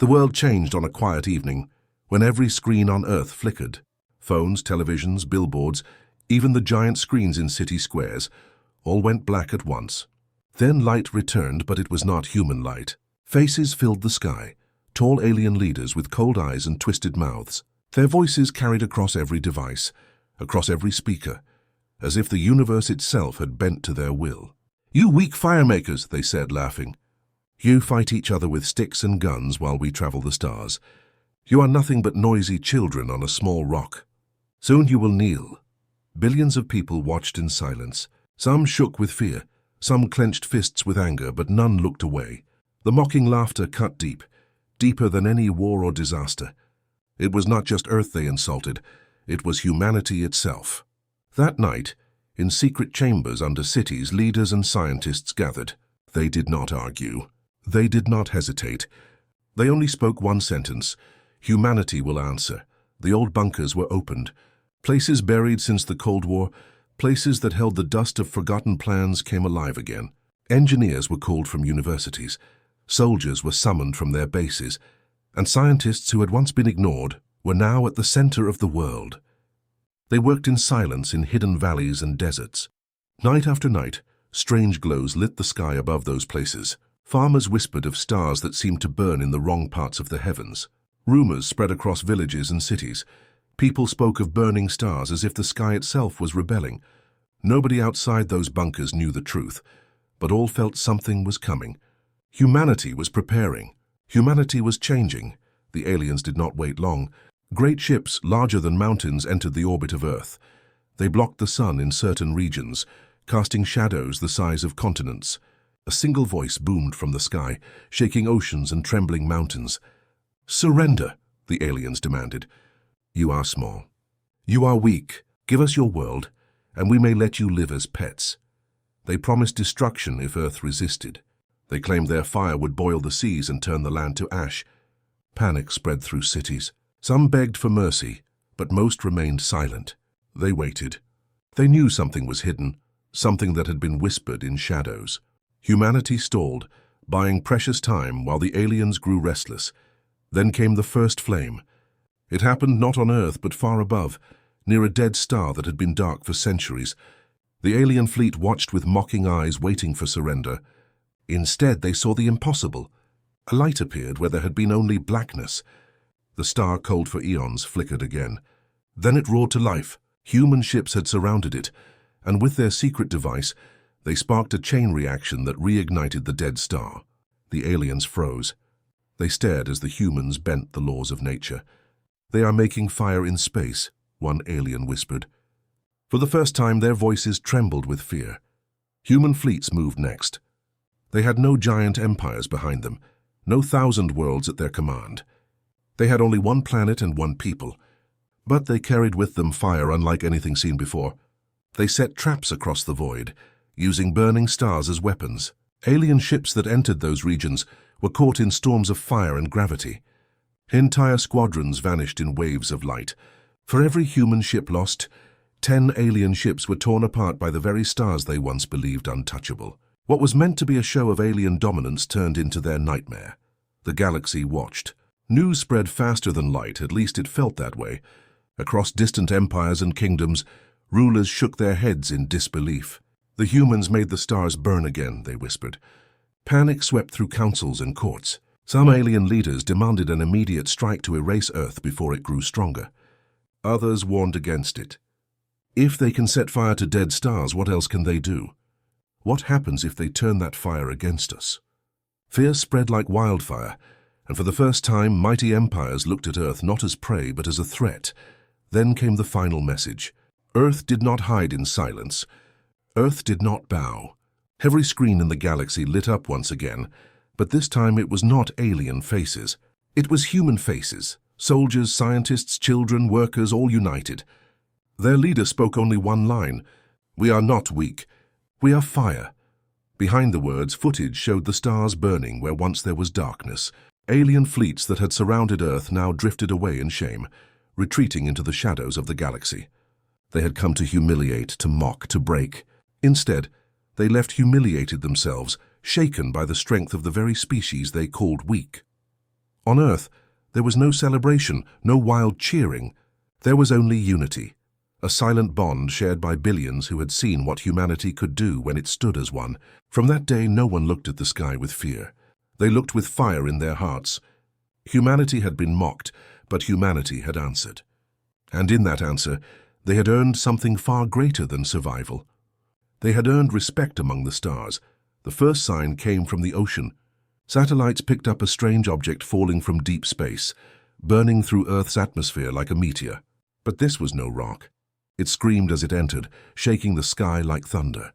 The world changed on a quiet evening, when every screen on Earth flickered. Phones, televisions, billboards, even the giant screens in city squares, all went black at once. Then light returned, but it was not human light. Faces filled the sky, tall alien leaders with cold eyes and twisted mouths. Their voices carried across every device, across every speaker, as if the universe itself had bent to their will. "You weak firemakers," they said, laughing. "You fight each other with sticks and guns while we travel the stars. You are nothing but noisy children on a small rock. Soon you will kneel." Billions of people watched in silence. Some shook with fear, some clenched fists with anger, but none looked away. The mocking laughter cut deep, deeper than any war or disaster. It was not just Earth they insulted, it was humanity itself. That night, in secret chambers under cities, leaders and scientists gathered. They did not argue. They did not hesitate. They only spoke one sentence: humanity will answer. The old bunkers were opened. Places buried since the Cold War, places that held the dust of forgotten plans, came alive again. Engineers were called from universities. Soldiers were summoned from their bases. And scientists who had once been ignored were now at the center of the world. They worked in silence in hidden valleys and deserts. Night after night, strange glows lit the sky above those places. Farmers whispered of stars that seemed to burn in the wrong parts of the heavens. Rumors spread across villages and cities. People spoke of burning stars as if the sky itself was rebelling. Nobody outside those bunkers knew the truth, but all felt something was coming. Humanity was preparing. Humanity was changing. The aliens did not wait long. Great ships, larger than mountains, entered the orbit of Earth. They blocked the sun in certain regions, casting shadows the size of continents. A single voice boomed from the sky, shaking oceans and trembling mountains. "Surrender," the aliens demanded. "You are small. You are weak. Give us your world, and we may let you live as pets." They promised destruction if Earth resisted. They claimed their fire would boil the seas and turn the land to ash. Panic spread through cities. Some begged for mercy, but most remained silent. They waited. They knew something was hidden, something that had been whispered in shadows. Humanity stalled, buying precious time while the aliens grew restless. Then came the first flame. It happened not on Earth but far above, near a dead star that had been dark for centuries. The alien fleet watched with mocking eyes, waiting for surrender. Instead, they saw the impossible. A light appeared where there had been only blackness. The star, cold for eons, flickered again. Then it roared to life. Human ships had surrounded it, and with their secret device, they sparked a chain reaction that reignited the dead star. The aliens froze. They stared as the humans bent the laws of nature. "They are making fire in space," one alien whispered. For the first time, their voices trembled with fear. Human fleets moved next. They had no giant empires behind them, no 1,000 worlds at their command. They had only one planet and one people. But they carried with them fire unlike anything seen before. They set traps across the void, using burning stars as weapons. Alien ships that entered those regions were caught in storms of fire and gravity. Entire squadrons vanished in waves of light. For every human ship lost, 10 alien ships were torn apart by the very stars they once believed untouchable. What was meant to be a show of alien dominance turned into their nightmare. The galaxy watched. News spread faster than light, at least it felt that way. Across distant empires and kingdoms, rulers shook their heads in disbelief. "The humans made the stars burn again," they whispered. Panic swept through councils and courts. Some alien leaders demanded an immediate strike to erase Earth before it grew stronger. Others warned against it. If they can set fire to dead stars, what else can they do? What happens if they turn that fire against us? Fear spread like wildfire, and for the first time, mighty empires looked at Earth not as prey but as a threat. Then came the final message. Earth did not hide in silence. Earth did not bow. Every screen in the galaxy lit up once again, but this time it was not alien faces. It was human faces. Soldiers, scientists, children, workers, all united. Their leader spoke only one line: "We are not weak. We are fire." Behind the words, footage showed the stars burning where once there was darkness. Alien fleets that had surrounded Earth now drifted away in shame, retreating into the shadows of the galaxy. They had come to humiliate, to mock, to break. Instead, they left humiliated themselves, shaken by the strength of the very species they called weak. On Earth, there was no celebration, no wild cheering. There was only unity, a silent bond shared by billions who had seen what humanity could do when it stood as one. From that day, no one looked at the sky with fear. They looked with fire in their hearts. Humanity had been mocked, but humanity had answered. And in that answer, they had earned something far greater than survival. They had earned respect among the stars. The first sign came from the ocean. Satellites picked up a strange object falling from deep space, burning through Earth's atmosphere like a meteor. But this was no rock. It screamed as it entered, shaking the sky like thunder.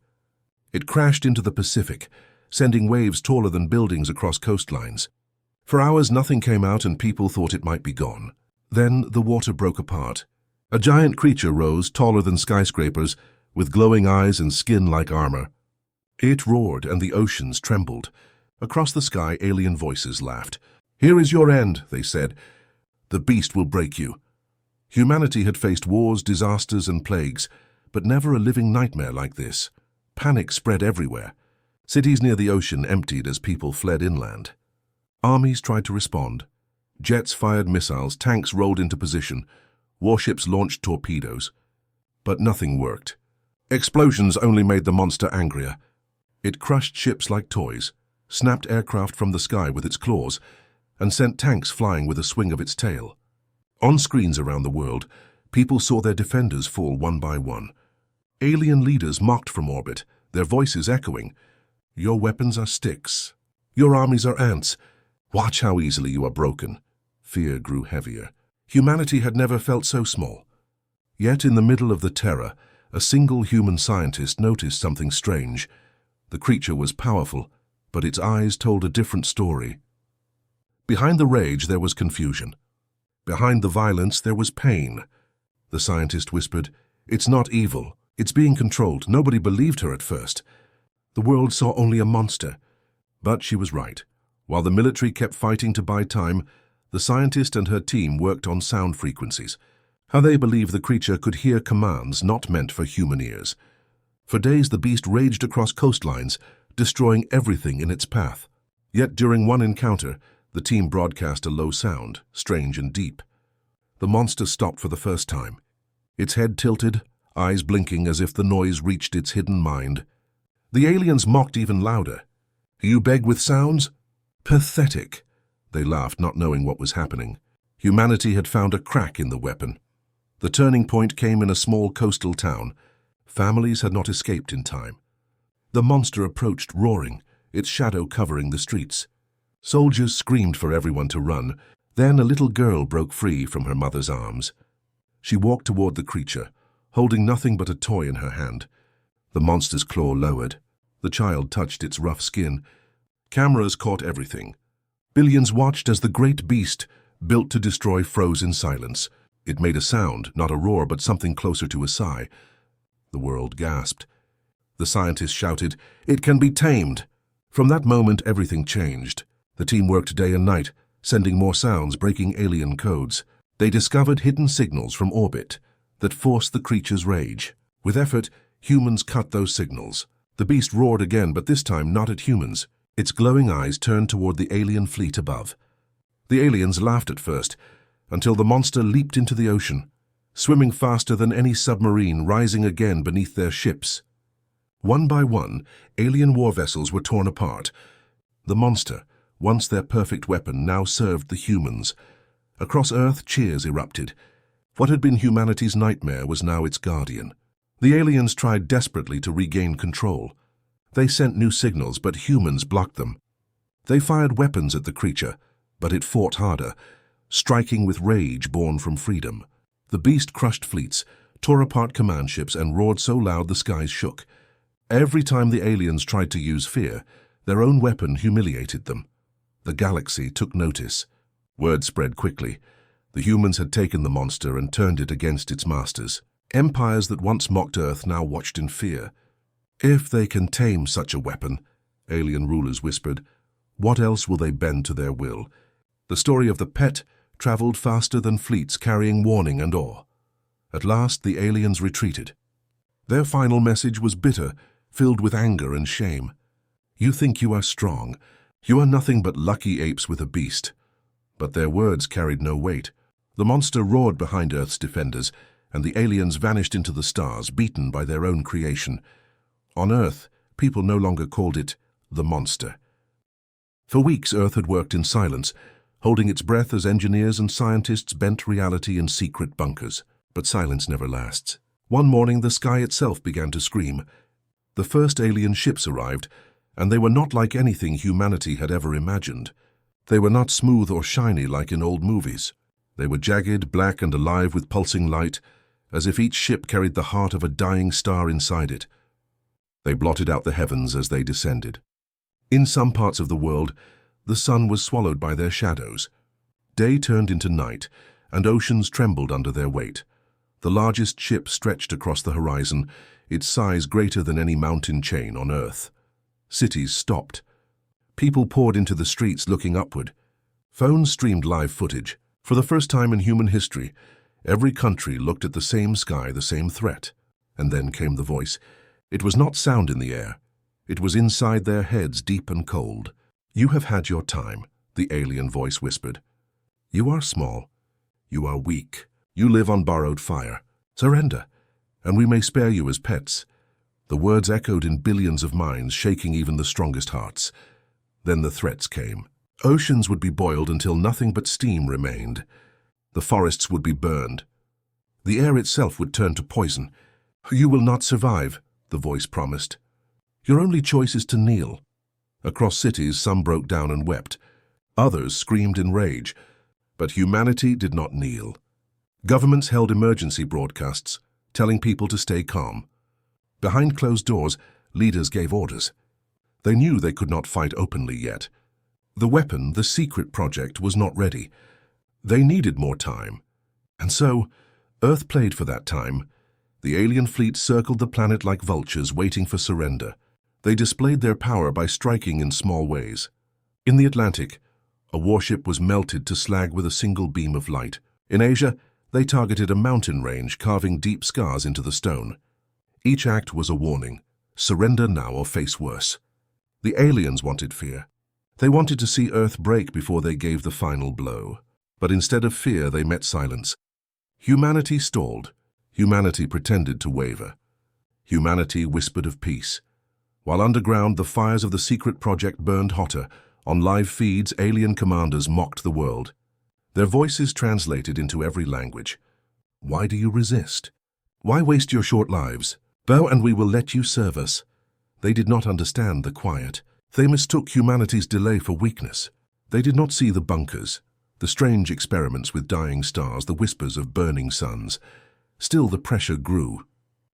It crashed into the Pacific, sending waves taller than buildings across coastlines. For hours nothing came out and people thought it might be gone. Then the water broke apart. A giant creature rose, taller than skyscrapers, with glowing eyes and skin like armor. It roared and the oceans trembled. Across the sky, alien voices laughed. "Here is your end," they said. "The beast will break you." Humanity had faced wars, disasters, and plagues, but never a living nightmare like this. Panic spread everywhere. Cities near the ocean emptied as people fled inland. Armies tried to respond. Jets fired missiles, tanks rolled into position, warships launched torpedoes. But nothing worked. Explosions only made the monster angrier. It crushed ships like toys, snapped aircraft from the sky with its claws, and sent tanks flying with a swing of its tail. On screens around the world, people saw their defenders fall one by one. Alien leaders mocked from orbit, their voices echoing. "Your weapons are sticks. Your armies are ants. Watch how easily you are broken." Fear grew heavier. Humanity had never felt so small. Yet in the middle of the terror, a single human scientist noticed something strange. The creature was powerful, but its eyes told a different story. Behind the rage there was confusion. Behind the violence there was pain. The scientist whispered, "It's not evil. It's being controlled." Nobody believed her at first. The world saw only a monster. But she was right. While the military kept fighting to buy time, the scientist and her team worked on sound frequencies. How they believed the creature could hear commands not meant for human ears. For days the beast raged across coastlines, destroying everything in its path. Yet during one encounter, the team broadcast a low sound, strange and deep. The monster stopped for the first time. Its head tilted, eyes blinking as if the noise reached its hidden mind. The aliens mocked even louder. "You beg with sounds? Pathetic." They laughed, not knowing what was happening. Humanity had found a crack in the weapon. The turning point came in a small coastal town. Families had not escaped in time. The monster approached, roaring, its shadow covering the streets. Soldiers screamed for everyone to run. Then a little girl broke free from her mother's arms. She walked toward the creature, holding nothing but a toy in her hand. The monster's claw lowered. The child touched its rough skin. Cameras caught everything. Billions watched as the great beast, built to destroy, froze in silence. It made a sound, not a roar, but something closer to a sigh. The world gasped. The scientist shouted, "It can be tamed!" From that moment, everything changed. The team worked day and night, sending more sounds, breaking alien codes. They discovered hidden signals from orbit that forced the creature's rage. With effort, humans cut those signals. The beast roared again, but this time not at humans. Its glowing eyes turned toward the alien fleet above. The aliens laughed at first, until the monster leaped into the ocean, swimming faster than any submarine, rising again beneath their ships. One by one, alien war vessels were torn apart. The monster, once their perfect weapon, now served the humans. Across Earth, cheers erupted. What had been humanity's nightmare was now its guardian. The aliens tried desperately to regain control. They sent new signals, but humans blocked them. They fired weapons at the creature, but it fought harder, striking with rage born from freedom. The beast crushed fleets, tore apart command ships, and roared so loud the skies shook. Every time the aliens tried to use fear, their own weapon humiliated them. The galaxy took notice. Word spread quickly. The humans had taken the monster and turned it against its masters. Empires that once mocked Earth now watched in fear. "If they can tame such a weapon," alien rulers whispered, "what else will they bend to their will?" The story of the pet traveled faster than fleets, carrying warning and awe. At last, the aliens retreated. Their final message was bitter, filled with anger and shame. "You think you are strong. You are nothing but lucky apes with a beast. But their words carried no weight. The monster roared behind Earth's defenders, and the aliens vanished into the stars, beaten by their own creation. On Earth, people no longer called it the monster. For weeks, Earth had worked in silence, holding its breath as engineers and scientists bent reality in secret bunkers. But silence never lasts. One morning, the sky itself began to scream. The first alien ships arrived, and they were not like anything humanity had ever imagined. They were not smooth or shiny like in old movies. They were jagged, black, and alive with pulsing light, as if each ship carried the heart of a dying star inside it. They blotted out the heavens as they descended. In some parts of the world, the sun was swallowed by their shadows. Day turned into night, and oceans trembled under their weight. The largest ship stretched across the horizon, its size greater than any mountain chain on Earth. Cities stopped. People poured into the streets looking upward. Phones streamed live footage. For the first time in human history, every country looked at the same sky, the same threat. And then came the voice. It was not sound in the air. It was inside their heads, deep and cold. "You have had your time," the alien voice whispered. "You are small. You are weak. You live on borrowed fire. Surrender, and we may spare you as pets." The words echoed in billions of minds, shaking even the strongest hearts. Then the threats came. Oceans would be boiled until nothing but steam remained. The forests would be burned. The air itself would turn to poison. "You will not survive," the voice promised. "Your only choice is to kneel." Across cities, some broke down and wept. Others screamed in rage. But humanity did not kneel. Governments held emergency broadcasts, telling people to stay calm. Behind closed doors, leaders gave orders. They knew they could not fight openly yet. The weapon, the secret project, was not ready. They needed more time. And so, Earth played for that time. The alien fleet circled the planet like vultures, waiting for surrender. They displayed their power by striking in small ways. In the Atlantic, a warship was melted to slag with a single beam of light. In Asia, they targeted a mountain range, carving deep scars into the stone. Each act was a warning. Surrender now or face worse. The aliens wanted fear. They wanted to see Earth break before they gave the final blow. But instead of fear, they met silence. Humanity stalled. Humanity pretended to waver. Humanity whispered of peace. While underground, the fires of the secret project burned hotter. On live feeds, alien commanders mocked the world. Their voices translated into every language. "Why do you resist? Why waste your short lives? Bow and we will let you serve us." They did not understand the quiet. They mistook humanity's delay for weakness. They did not see the bunkers, the strange experiments with dying stars, the whispers of burning suns. Still, the pressure grew.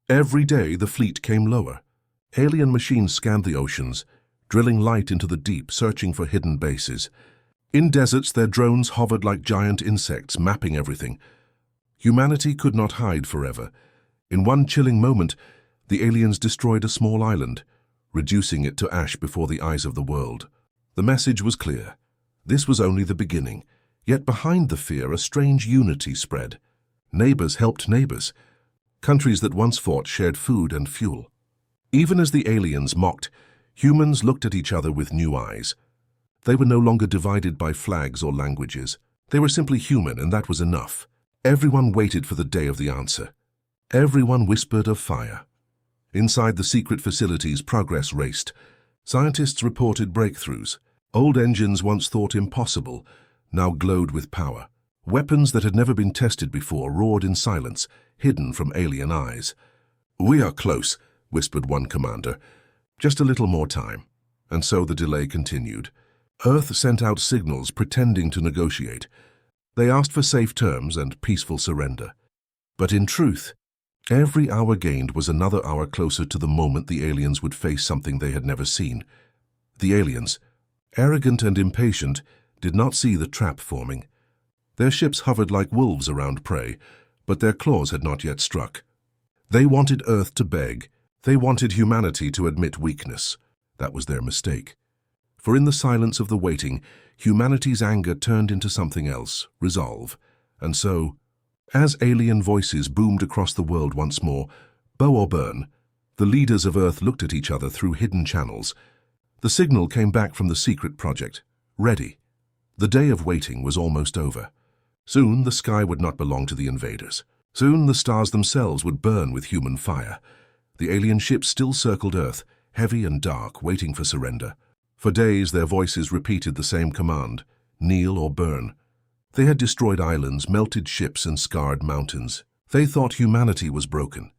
Every day, the fleet came lower. Alien machines scanned the oceans, drilling light into the deep, searching for hidden bases. In deserts, their drones hovered like giant insects, mapping everything. Humanity could not hide forever. In one chilling moment, the aliens destroyed a small island, reducing it to ash before the eyes of the world. The message was clear. This was only the beginning. Yet behind the fear, a strange unity spread. Neighbors helped neighbors. Countries that once fought shared food and fuel. Even as the aliens mocked, humans looked at each other with new eyes. They were no longer divided by flags or languages. They were simply human, and that was enough. Everyone waited for the day of the answer. Everyone whispered of fire. Inside the secret facilities, progress raced. Scientists reported breakthroughs. Old engines once thought impossible now glowed with power. Weapons that had never been tested before roared in silence, hidden from alien eyes. "We are close," whispered one commander. "Just a little more time." And so the delay continued. Earth sent out signals pretending to negotiate. They asked for safe terms and peaceful surrender. But in truth, every hour gained was another hour closer to the moment the aliens would face something they had never seen. The aliens, arrogant and impatient, did not see the trap forming. Their ships hovered like wolves around prey, but their claws had not yet struck. They wanted Earth to beg. They wanted humanity to admit weakness. That was their mistake. For in the silence of the waiting, humanity's anger turned into something else, resolve. And so, as alien voices boomed across the world once more, bow or burn, the leaders of Earth looked at each other through hidden channels. The signal came back from the secret project. Ready. The day of waiting was almost over. Soon the sky would not belong to the invaders. Soon the stars themselves would burn with human fire. The alien ships still circled Earth, heavy and dark, waiting for surrender. For days their voices repeated the same command: kneel or burn. They had destroyed islands, melted ships, and scarred mountains. They thought humanity was broken.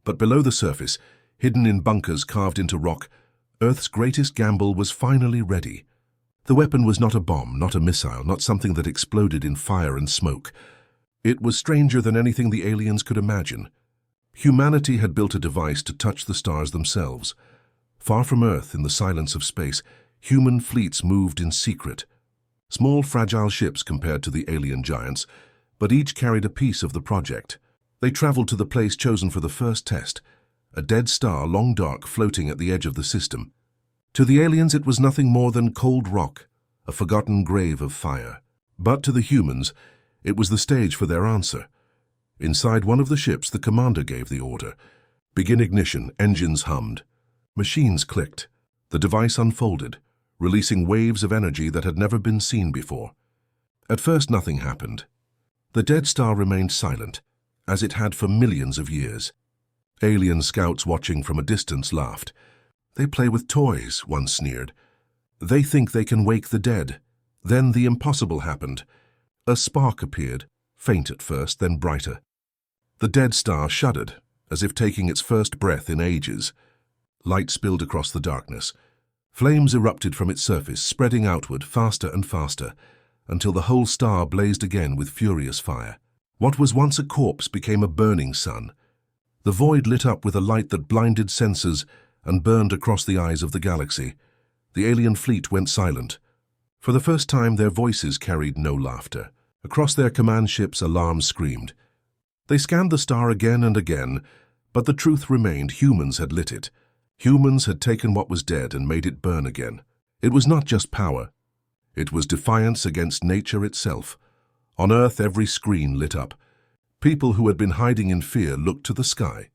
But below the surface, hidden in bunkers carved into rock, Earth's greatest gamble was finally ready. The weapon was not a bomb, not a missile, not something that exploded in fire and smoke. It was stranger than anything the aliens could imagine. Humanity had built a device to touch the stars themselves. Far from Earth, in the silence of space, human fleets moved in secret. Small, fragile ships compared to the alien giants, but each carried a piece of the project. They traveled to the place chosen for the first test, a dead star, long dark, floating at the edge of the system. To the aliens it was nothing more than cold rock, a forgotten grave of fire. But to the humans, it was the stage for their answer. Inside one of the ships, the commander gave the order. Begin ignition. Engines hummed. Machines clicked. The device unfolded, releasing waves of energy that had never been seen before. At first nothing happened. The dead star remained silent, as it had for millions of years. Alien scouts watching from a distance laughed. They play with toys, one sneered. They think they can wake the dead. Then the impossible happened. A spark appeared, faint at first, then brighter. The dead star shuddered, as if taking its first breath in ages. Light spilled across the darkness. Flames erupted from its surface, spreading outward faster and faster, until the whole star blazed again with furious fire. What was once a corpse became a burning sun. The void lit up with a light that blinded senses and burned across the eyes of the galaxy. The alien fleet went silent. For the first time, their voices carried no laughter. Across their command ships, alarms screamed. They scanned the star again and again, but the truth remained: humans had lit it. Humans had taken what was dead and made it burn again. It was not just power. It was defiance against nature itself. On Earth, every screen lit up. People who had been hiding in fear looked to the sky.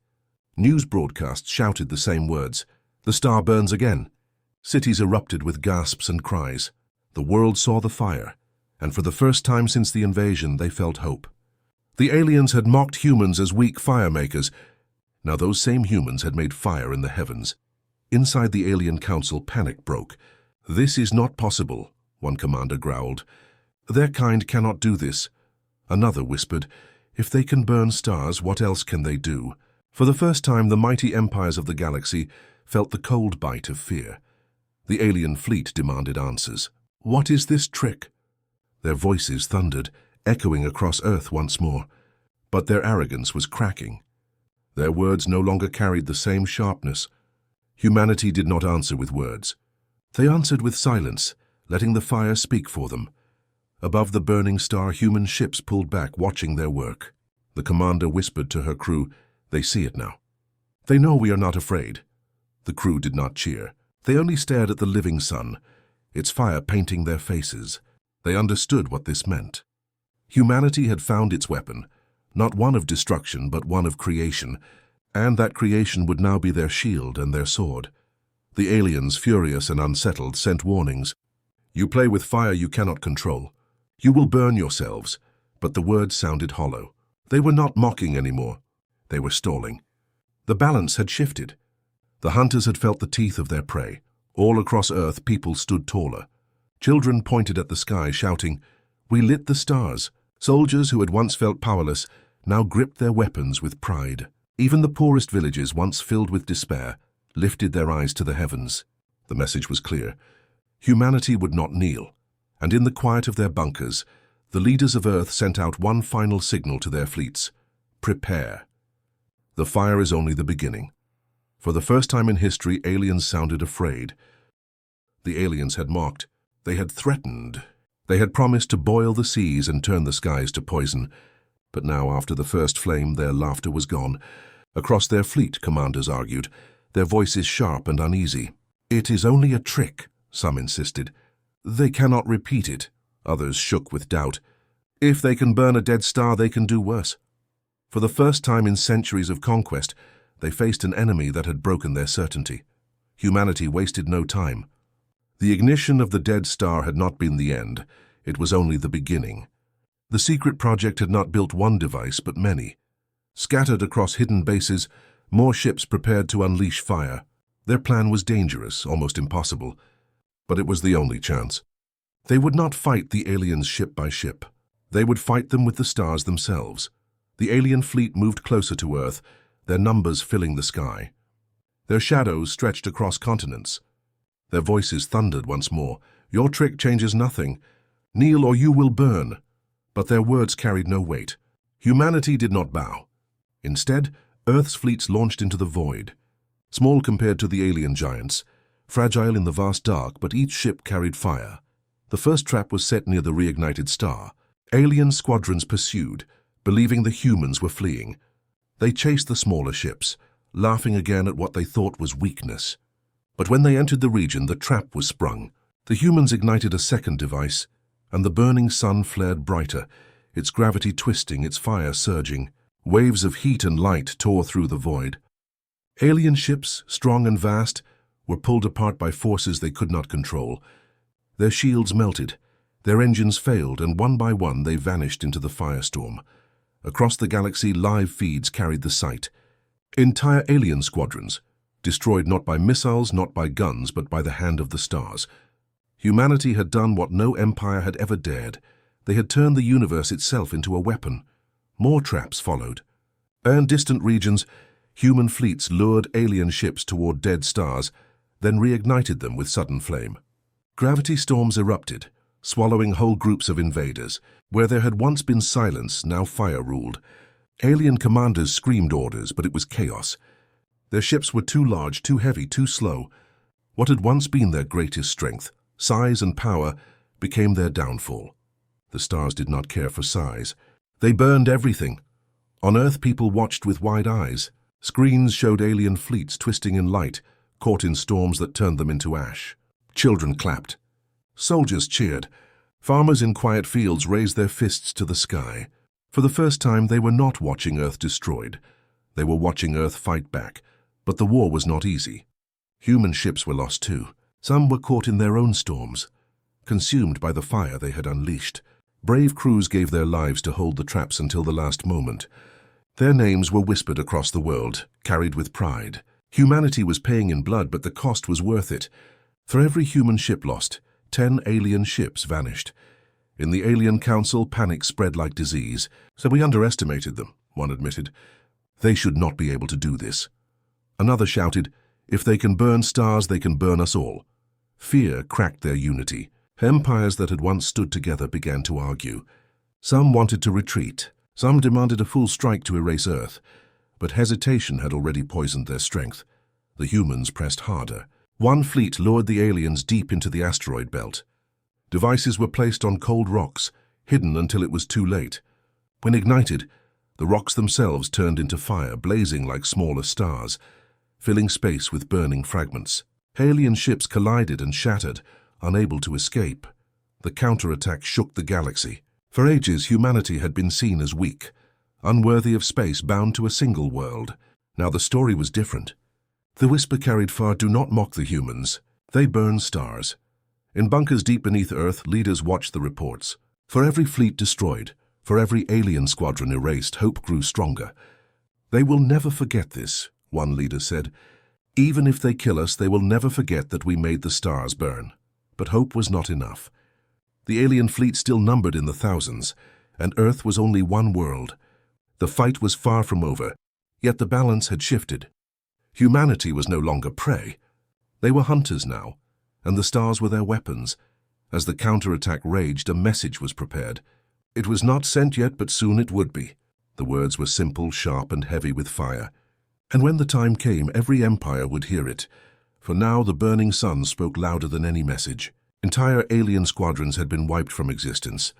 News broadcasts shouted the same words: "The star burns again." Cities erupted with gasps and cries. The world saw the fire, and for the first time since the invasion, they felt hope. The aliens had mocked humans as weak firemakers. Now those same humans had made fire in the heavens. Inside the alien council, panic broke. "This is not possible," one commander growled. "Their kind cannot do this." Another whispered, "If they can burn stars, what else can they do?" For the first time, the mighty empires of the galaxy felt the cold bite of fear. The alien fleet demanded answers. "What is this trick?" Their voices thundered, echoing across Earth once more. But their arrogance was cracking. Their words no longer carried the same sharpness. Humanity did not answer with words. They answered with silence, letting the fire speak for them. Above the burning star, human ships pulled back, watching their work. The commander whispered to her crew, "They see it now. They know we are not afraid." The crew did not cheer. They only stared at the living sun, its fire painting their faces. They understood what this meant. Humanity had found its weapon, not one of destruction, but one of creation, and that creation would now be their shield and their sword. The aliens, furious and unsettled, sent warnings. "You play with fire you cannot control. You will burn yourselves." But the words sounded hollow. They were not mocking anymore. They were stalling. The balance had shifted. The hunters had felt the teeth of their prey. All across Earth, people stood taller. Children pointed at the sky, shouting, "We lit the stars." Soldiers who had once felt powerless now gripped their weapons with pride. Even the poorest villages, once filled with despair, lifted their eyes to the heavens. The message was clear. Humanity would not kneel, and in the quiet of their bunkers, the leaders of Earth sent out one final signal to their fleets: prepare. The fire is only the beginning. For the first time in history, aliens sounded afraid. The aliens had mocked. They had threatened. They had promised to boil the seas and turn the skies to poison. But now, after the first flame, their laughter was gone. Across their fleet, commanders argued, their voices sharp and uneasy. "It is only a trick," some insisted. "They cannot repeat it," others shook with doubt. "If they can burn a dead star, they can do worse." For the first time in centuries of conquest, they faced an enemy that had broken their certainty. Humanity wasted no time. The ignition of the dead star had not been the end. it was only the beginning. The secret project had not built one device, but many. Scattered across hidden bases, more ships prepared to unleash fire. Their plan was dangerous, almost impossible, but it was the only chance. They would not fight the aliens ship by ship. They would fight them with the stars themselves. The alien fleet moved closer to Earth, their numbers filling the sky. Their shadows stretched across continents. Their voices thundered once more. "Your trick changes nothing. Kneel or you will burn." But their words carried no weight. Humanity did not bow. Instead, Earth's fleets launched into the void. Small compared to the alien giants, fragile in the vast dark, but each ship carried fire. The first trap was set near the reignited star. Alien squadrons pursued, believing the humans were fleeing. They chased the smaller ships, laughing again at what they thought was weakness. But when they entered the region, the trap was sprung. The humans ignited a second device, and the burning sun flared brighter, its gravity twisting, its fire surging. Waves of heat and light tore through the void. Alien ships, strong and vast, were pulled apart by forces they could not control. Their shields melted, their engines failed, and one by one they vanished into the firestorm. Across the galaxy, live feeds carried the sight. Entire alien squadrons, destroyed not by missiles, not by guns, but by the hand of the stars. Humanity had done what no empire had ever dared. They had turned the universe itself into a weapon. More traps followed. In distant regions, human fleets lured alien ships toward dead stars, then reignited them with sudden flame. Gravity storms erupted, swallowing whole groups of invaders. Where there had once been silence, now fire ruled. Alien commanders screamed orders, but it was chaos. Their ships were too large, too heavy, too slow. What had once been their greatest strength, size and power, became their downfall. The stars did not care for size. They burned everything. On Earth, people watched with wide eyes. Screens showed alien fleets twisting in light, caught in storms that turned them into ash. Children clapped. Soldiers cheered. Farmers in quiet fields raised their fists to the sky. For the first time, they were not watching Earth destroyed. They were watching Earth fight back. But the war was not easy. Human ships were lost too. Some were caught in their own storms, consumed by the fire they had unleashed. Brave crews gave their lives to hold the traps until the last moment. Their names were whispered across the world, carried with pride. Humanity was paying in blood, but the cost was worth it. For every human ship lost, 10 alien ships vanished. In the Alien Council, panic spread like disease. "So we underestimated them," one admitted. "They should not be able to do this." Another shouted, "If they can burn stars, they can burn us all." Fear cracked their unity. Empires that had once stood together began to argue. Some wanted to retreat. Some demanded a full strike to erase Earth. But hesitation had already poisoned their strength. The humans pressed harder. One fleet lured the aliens deep into the asteroid belt. Devices were placed on cold rocks, hidden until it was too late. When ignited, the rocks themselves turned into fire, blazing like smaller stars, filling space with burning fragments. Alien ships collided and shattered, unable to escape. The counterattack shook the galaxy. For ages, humanity had been seen as weak, unworthy of space, bound to a single world. Now the story was different. The whisper carried far, "Do not mock the humans. They burn stars." In bunkers deep beneath Earth, leaders watched the reports. For every fleet destroyed, for every alien squadron erased, hope grew stronger. "They will never forget this," one leader said. "Even if they kill us, they will never forget that we made the stars burn." But hope was not enough. The alien fleet still numbered in the thousands, and Earth was only one world. The fight was far from over, yet the balance had shifted. Humanity was no longer prey. They were hunters now, and the stars were their weapons. As the counterattack raged, a message was prepared. It was not sent yet, but soon it would be. The words were simple, sharp, and heavy with fire. And when the time came, every empire would hear it. For now the burning sun spoke louder than any message. Entire alien squadrons had been wiped from existence.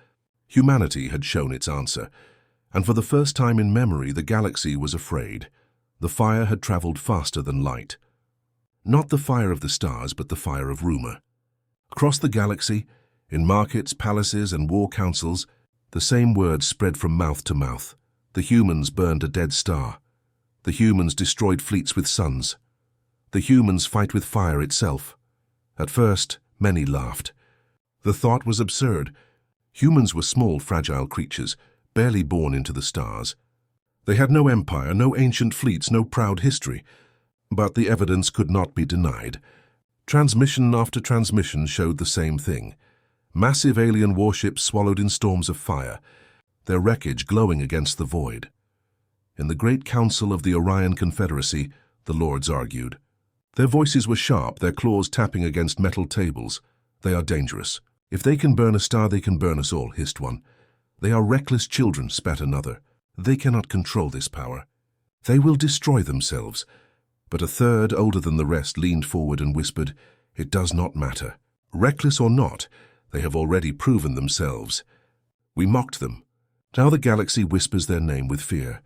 Humanity had shown its answer. And for the first time in memory, the galaxy was afraid. The fire had traveled faster than light. Not the fire of the stars, but the fire of rumor. Across the galaxy, in markets, palaces, and war councils, the same words spread from mouth to mouth. The humans burned a dead star. The humans destroyed fleets with suns. The humans fight with fire itself. At first, many laughed. The thought was absurd. Humans were small, fragile creatures, barely born into the stars. They had no empire, no ancient fleets, no proud history. But the evidence could not be denied. Transmission after transmission showed the same thing. Massive alien warships swallowed in storms of fire, their wreckage glowing against the void. In the great council of the Orion Confederacy, the lords argued. Their voices were sharp, their claws tapping against metal tables. They are dangerous. If they can burn a star, they can burn us all, hissed one. They are reckless children, spat another. They cannot control this power. They will destroy themselves. But a third, older than the rest, leaned forward and whispered, "It does not matter. Reckless or not, they have already proven themselves." We mocked them. Now the galaxy whispers their name with fear.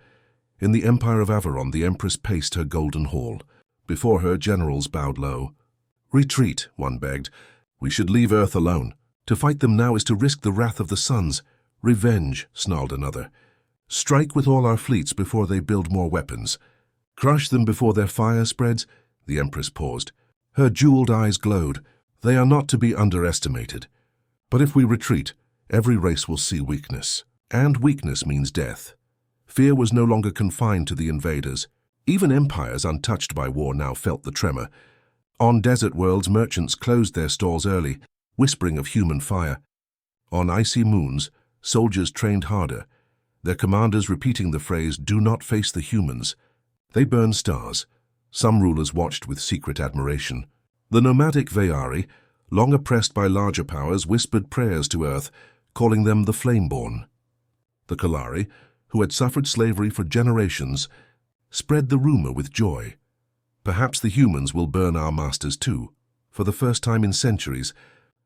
In the empire of Averon, the Empress paced her golden hall. Before her, generals bowed low. "Retreat," one begged. "We should leave Earth alone. To fight them now is to risk the wrath of the suns." "Revenge," snarled another. "Strike with all our fleets before they build more weapons. Crush them before their fire spreads." The Empress paused. Her jeweled eyes glowed. "They are not to be underestimated. But if we retreat, every race will see weakness. And weakness means death." Fear was no longer confined to the invaders. Even empires untouched by war now felt the tremor. On desert worlds, merchants closed their stalls early, whispering of human fire. On icy moons, soldiers trained harder, their commanders repeating the phrase, "Do not face the humans." They burned stars. Some rulers watched with secret admiration. The nomadic Veari, long oppressed by larger powers, whispered prayers to Earth, calling them the Flameborn. The Kalari, who had suffered slavery for generations, spread the rumor with joy. Perhaps the humans will burn our masters too. For the first time in centuries,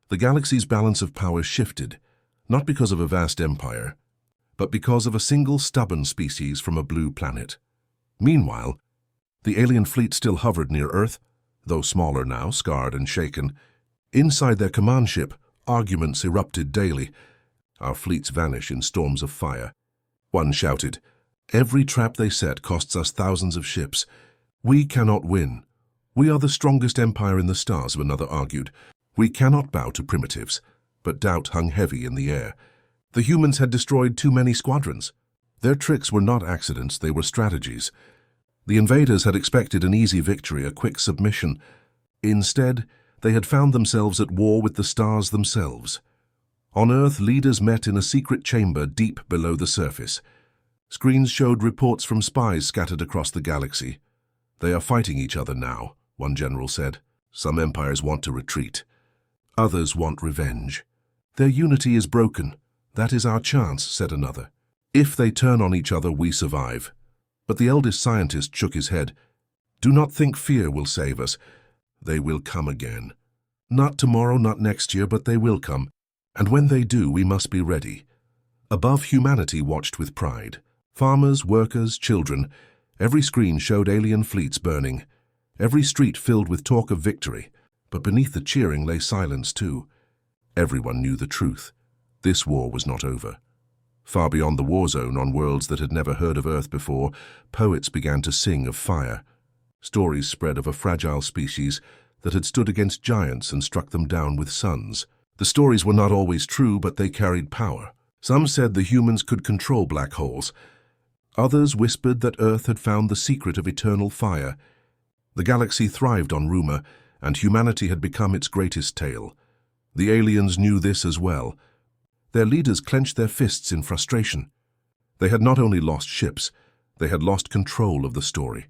the galaxy's balance of power shifted, not because of a vast empire, but because of a single stubborn species from a blue planet. Meanwhile, the alien fleet still hovered near Earth, though smaller now, scarred and shaken. Inside their command ship, arguments erupted daily. Our fleets vanish in storms of fire. One shouted, "Every trap they set costs us thousands of ships. We cannot win. We are the strongest empire in the stars," another argued. "We cannot bow to primitives." But doubt hung heavy in the air. The humans had destroyed too many squadrons. Their tricks were not accidents, they were strategies. The invaders had expected an easy victory, a quick submission. Instead, they had found themselves at war with the stars themselves. On Earth, leaders met in a secret chamber deep below the surface. Screens showed reports from spies scattered across the galaxy. "They are fighting each other now," one general said. "Some empires want to retreat. Others want revenge. Their unity is broken. That is our chance," said another. "If they turn on each other, we survive." But the eldest scientist shook his head. "Do not think fear will save us. They will come again. Not tomorrow, not next year, but they will come. And when they do, we must be ready." Above, humanity watched with pride. Farmers, workers, children. Every screen showed alien fleets burning. Every street filled with talk of victory. But beneath the cheering lay silence too. Everyone knew the truth. This war was not over. Far beyond the war zone, on worlds that had never heard of Earth before, poets began to sing of fire. Stories spread of a fragile species that had stood against giants and struck them down with suns. The stories were not always true, but they carried power. Some said the humans could control black holes. Others whispered that Earth had found the secret of eternal fire. The galaxy thrived on rumor, and humanity had become its greatest tale. The aliens knew this as well. Their leaders clenched their fists in frustration. They had not only lost ships, they had lost control of the story.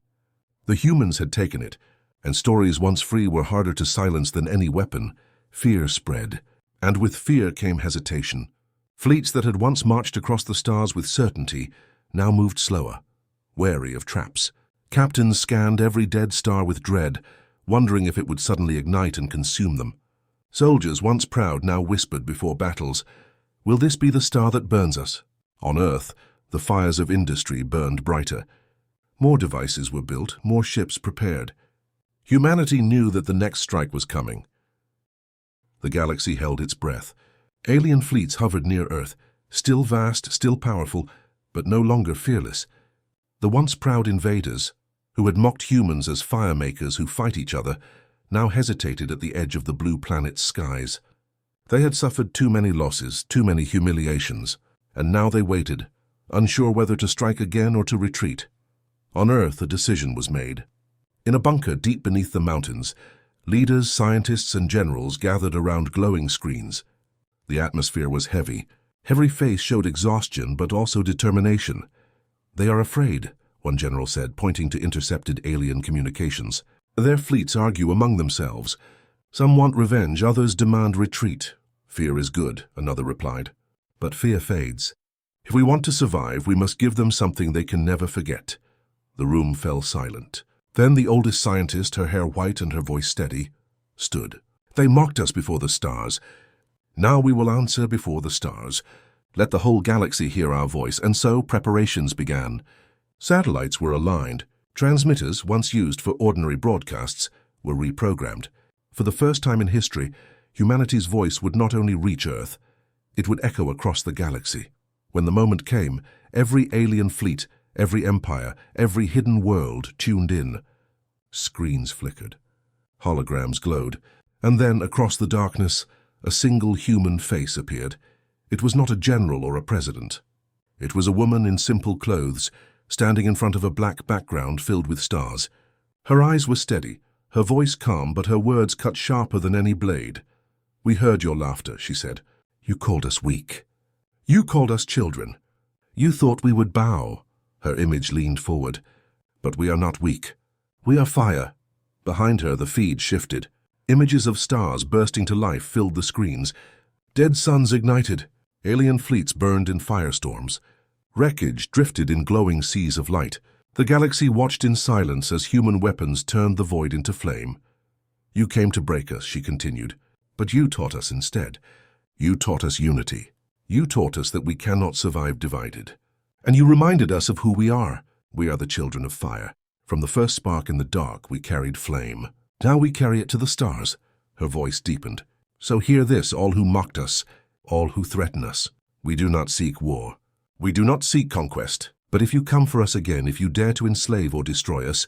The humans had taken it, and stories once free were harder to silence than any weapon. Fear spread, and with fear came hesitation. Fleets that had once marched across the stars with certainty now moved slower, wary of traps. Captains scanned every dead star with dread, wondering if it would suddenly ignite and consume them. Soldiers, once proud, now whispered before battles, "Will this be the star that burns us?" On Earth, the fires of industry burned brighter. More devices were built, more ships prepared. Humanity knew that the next strike was coming. The galaxy held its breath. Alien fleets hovered near Earth, still vast, still powerful, but no longer fearless. The once proud invaders, who had mocked humans as firemakers who fight each other, now hesitated at the edge of the blue planet's skies. They had suffered too many losses, too many humiliations, and now they waited, unsure whether to strike again or to retreat. On Earth, a decision was made. In a bunker deep beneath the mountains, leaders, scientists, and generals gathered around glowing screens. The atmosphere was heavy. Every face showed exhaustion, but also determination. "They are afraid," one general said, pointing to intercepted alien communications. "Their fleets argue among themselves. Some want revenge, others demand retreat." "Fear is good," another replied. "But fear fades. If we want to survive, we must give them something they can never forget." The room fell silent. Then the oldest scientist, her hair white and her voice steady, stood. "They mocked us before the stars. Now we will answer before the stars. Let the whole galaxy hear our voice." And so preparations began. Satellites were aligned. Transmitters, once used for ordinary broadcasts, were reprogrammed. For the first time in history, humanity's voice would not only reach Earth, it would echo across the galaxy. When the moment came, every alien fleet, every empire, every hidden world tuned in. Screens flickered. Holograms glowed. And then, across the darkness, a single human face appeared. It was not a general or a president. It was a woman in simple clothes, standing in front of a black background filled with stars. Her eyes were steady, her voice calm, but her words cut sharper than any blade. "We heard your laughter," she said. "You called us weak. You called us children. You thought we would bow." Her image leaned forward. "But we are not weak. We are fire." Behind her, the feed shifted. Images of stars bursting to life filled the screens. Dead suns ignited. Alien fleets burned in firestorms. Wreckage drifted in glowing seas of light. The galaxy watched in silence as human weapons turned the void into flame. "You came to break us," she continued, "but you taught us instead. You taught us unity. You taught us that we cannot survive divided. And you reminded us of who we are. We are the children of fire. From the first spark in the dark, we carried flame. Now we carry it to the stars." Her voice deepened. "So hear this, all who mocked us, all who threaten us. We do not seek war. We do not seek conquest. But if you come for us again, if you dare to enslave or destroy us,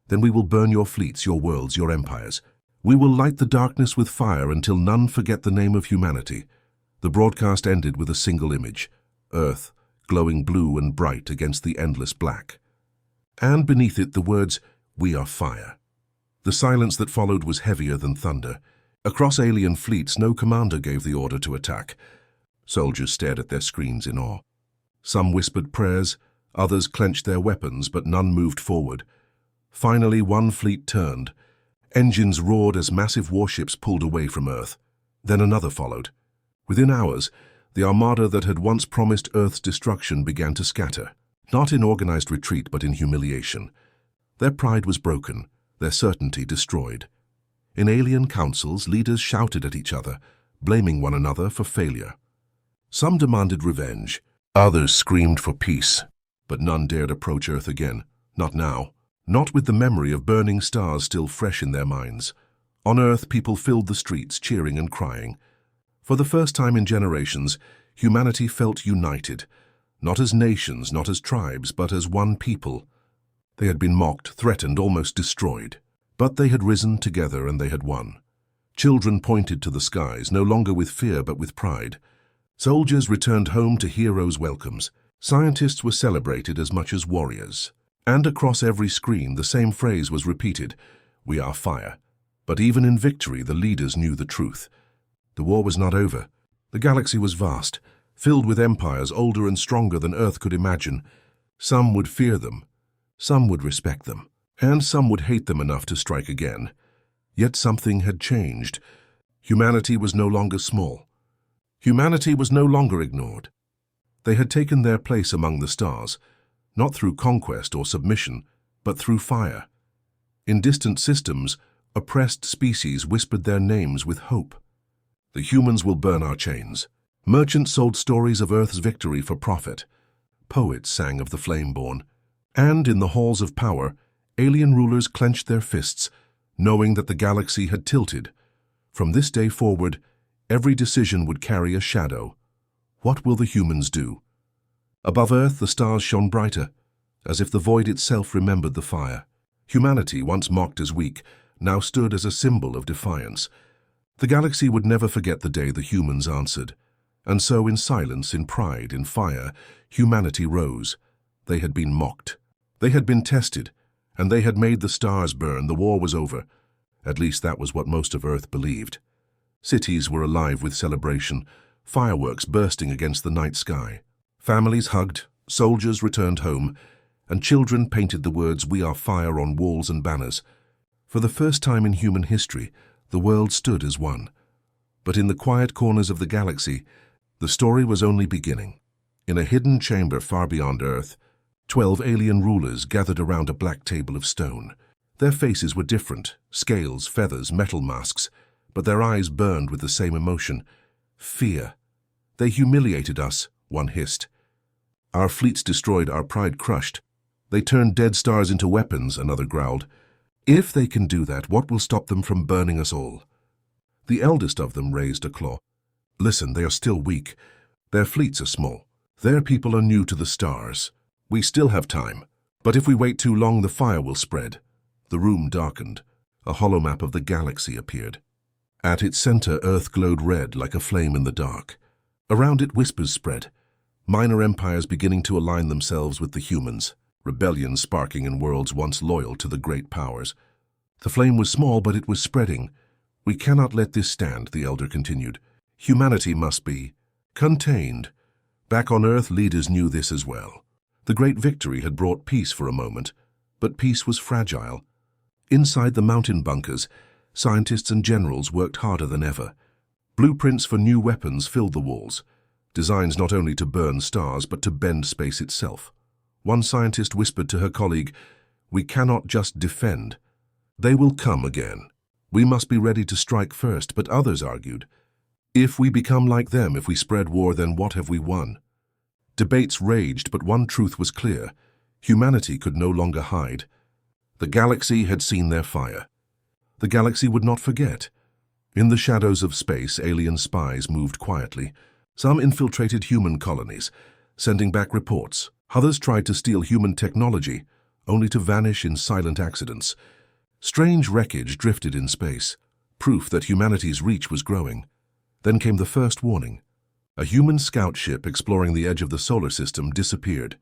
then we will burn your fleets, your worlds, your empires. We will light the darkness with fire until none forget the name of humanity." The broadcast ended with a single image. Earth, glowing blue and bright against the endless black. And beneath it the words, "We are fire." The silence that followed was heavier than thunder. Across alien fleets, no commander gave the order to attack. Soldiers stared at their screens in awe. Some whispered prayers, others clenched their weapons, but none moved forward. Finally, one fleet turned. Engines roared as massive warships pulled away from Earth. Then another followed. Within hours, the armada that had once promised Earth's destruction began to scatter, not in organized retreat but in humiliation. Their pride was broken, their certainty destroyed. In alien councils, leaders shouted at each other, blaming one another for failure. Some demanded revenge, others screamed for peace, but none dared approach Earth again, not now, not with the memory of burning stars still fresh in their minds. On Earth, people filled the streets, cheering and crying. For the first time in generations, humanity felt united, not as nations, not as tribes, but as one people. They had been mocked, threatened, almost destroyed. But they had risen together and they had won. Children pointed to the skies, no longer with fear but with pride. Soldiers returned home to heroes' welcomes. Scientists were celebrated as much as warriors. And across every screen the same phrase was repeated, "We are fire." But even in victory, the leaders knew the truth. The war was not over. The galaxy was vast, filled with empires older and stronger than Earth could imagine. Some would fear them, some would respect them, and some would hate them enough to strike again. Yet something had changed. Humanity was no longer small. Humanity was no longer ignored. They had taken their place among the stars, not through conquest or submission, but through fire. In distant systems, oppressed species whispered their names with hope. "The humans will burn our chains." Merchants sold stories of Earth's victory for profit. Poets sang of the flame-born. And in the halls of power, alien rulers clenched their fists, knowing that the galaxy had tilted. From this day forward, every decision would carry a shadow. What will the humans do? Above Earth, the stars shone brighter, as if the void itself remembered the fire. Humanity, once mocked as weak, now stood as a symbol of defiance. The galaxy would never forget the day the humans answered. And so, in silence, in pride, in fire, humanity rose. They had been mocked. They had been tested. And they had made the stars burn. The war was over. At least that was what most of Earth believed. Cities were alive with celebration, fireworks bursting against the night sky. Families hugged, soldiers returned home, and children painted the words, "We are fire," on walls and banners. For the first time in human history, the world stood as one. But in the quiet corners of the galaxy, the story was only beginning. In a hidden chamber far beyond Earth, 12 alien rulers gathered around a black table of stone. Their faces were different, scales, feathers, metal masks, but their eyes burned with the same emotion: fear. "They humiliated us," one hissed. "Our fleets destroyed, our pride crushed. They turned dead stars into weapons," another growled. "If they can do that, what will stop them from burning us all?" The eldest of them raised a claw. "Listen, they are still weak. Their fleets are small. Their people are new to the stars. We still have time. But if we wait too long, the fire will spread." The room darkened. A hollow map of the galaxy appeared. At its center, Earth glowed red like a flame in the dark. Around it, whispers spread. Minor empires beginning to align themselves with the humans. Rebellion sparking in worlds once loyal to the great powers. The flame was small, but it was spreading. "We cannot let this stand," the elder continued. "Humanity must be contained." Back on Earth, leaders knew this as well. The great victory had brought peace for a moment, but peace was fragile. Inside the mountain bunkers, scientists and generals worked harder than ever. Blueprints for new weapons filled the walls, designs not only to burn stars but to bend space itself. One scientist whispered to her colleague, "We cannot just defend. They will come again. We must be ready to strike first." But others argued, "If we become like them, if we spread war, then what have we won?" Debates raged, but one truth was clear: humanity could no longer hide. The galaxy had seen their fire. The galaxy would not forget. In the shadows of space, alien spies moved quietly. Some infiltrated human colonies, sending back reports. Others tried to steal human technology, only to vanish in silent accidents. Strange wreckage drifted in space, proof that humanity's reach was growing. Then came the first warning. A human scout ship exploring the edge of the solar system disappeared.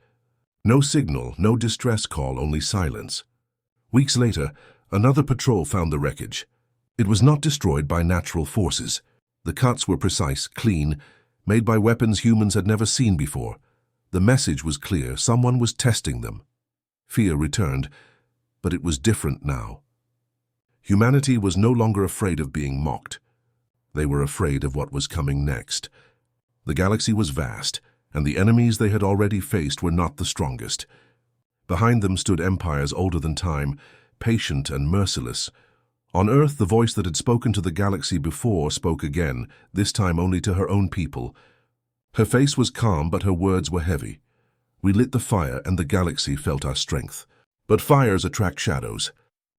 No signal, no distress call, only silence. Weeks later, another patrol found the wreckage. It was not destroyed by natural forces. The cuts were precise, clean, made by weapons humans had never seen before. The message was clear: someone was testing them. Fear returned, but it was different now. Humanity was no longer afraid of being mocked. They were afraid of what was coming next. The galaxy was vast, and the enemies they had already faced were not the strongest. Behind them stood empires older than time, patient and merciless. On Earth, the voice that had spoken to the galaxy before spoke again, this time only to her own people. Her face was calm, but her words were heavy. "We lit the fire, and the galaxy felt our strength. But fires attract shadows.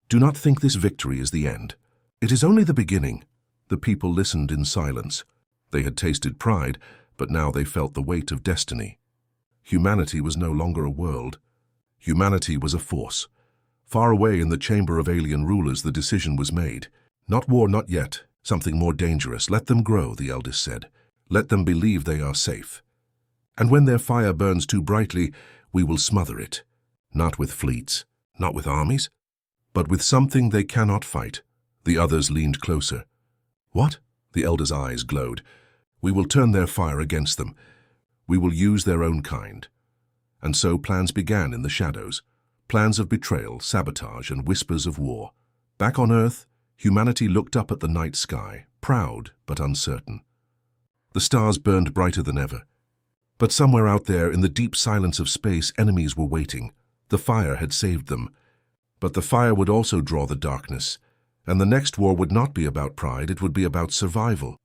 Do not think this victory is the end. It is only the beginning." The people listened in silence. They had tasted pride, but now they felt the weight of destiny. Humanity was no longer a world. Humanity was a force. Far away in the chamber of alien rulers, the decision was made. "Not war, not yet. Something more dangerous. Let them grow," the eldest said. "Let them believe they are safe. And when their fire burns too brightly, we will smother it. Not with fleets, not with armies, but with something they cannot fight." The others leaned closer. "What?" The elder's eyes glowed. "We will turn their fire against them. We will use their own kind." And so plans began in the shadows. Plans of betrayal, sabotage, and whispers of war. Back on Earth, humanity looked up at the night sky, proud but uncertain. The stars burned brighter than ever. But somewhere out there, in the deep silence of space, enemies were waiting. The fire had saved them. But the fire would also draw the darkness. And the next war would not be about pride, it would be about survival.